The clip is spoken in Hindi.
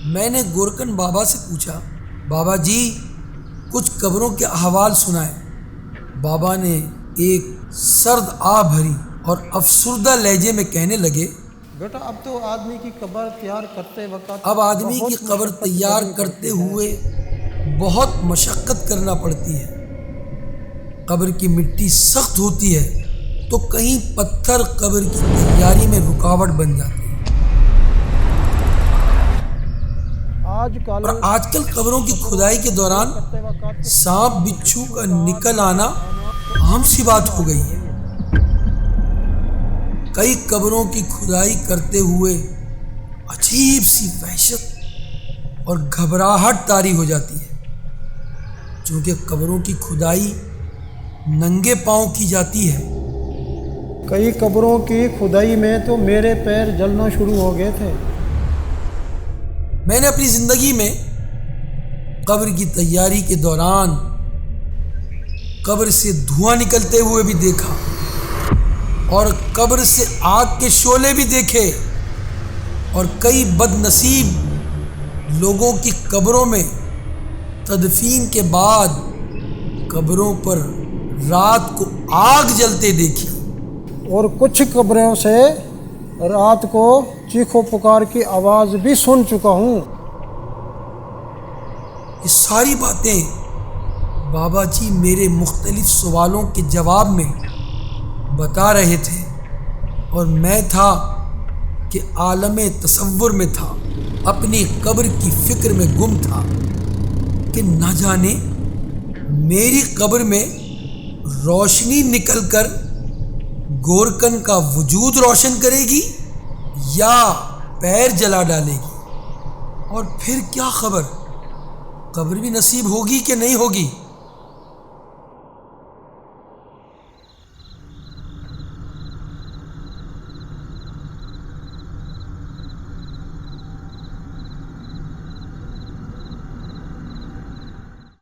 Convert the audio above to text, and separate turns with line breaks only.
मैंने गोरकन बाबा से पूछा, बाबा जी कुछ कब्रों के अहवाल सुनाए। बाबा ने एक सर्द आ भरी और अफसुर्दा लहजे में कहने लगे,
बेटा अब तो आदमी की कब्र तैयार करते वक्त
अब आदमी की कब्र तैयार करते हुए बहुत मशक्क़त करना पड़ती है। कब्र की मिट्टी सख्त होती है तो कहीं पत्थर कब्र की तैयारी में रुकावट बन जाते हैं। और आजकल कब्रों की खुदाई के दौरान सांप बिच्छू का निकल आना आम सी बात हो गई है। कई कब्रों की खुदाई करते हुए अजीब सी वहशत और घबराहट तारी हो जाती है, क्योंकि कब्रों की खुदाई नंगे पांव की जाती है।
कई कब्रों की खुदाई में तो मेरे पैर जलना शुरू हो गए थे।
मैंने अपनी जिंदगी में कब्र की तैयारी के दौरान कब्र से धुआं निकलते हुए भी देखा और कब्र से आग के शोले भी देखे, और कई बदनसीब लोगों की कब्रों में तदफीन के बाद कब्रों पर रात को आग जलते देखी।
और कुछ कब्रों से रात को चीखों पुकार की आवाज़ भी सुन चुका हूँ।
ये सारी बातें बाबा जी मेरे मुख्तलिफ सवालों के जवाब में बता रहे थे, और मैं था कि आलमे तसव्वुर में था, अपनी कब्र की फिक्र में गुम था कि न जाने मेरी कब्र में रोशनी निकलकर गोरकन का वजूद रोशन करेगी या पैर जला डालेगी, और फिर क्या खबर, कब्र भी नसीब होगी कि नहीं होगी।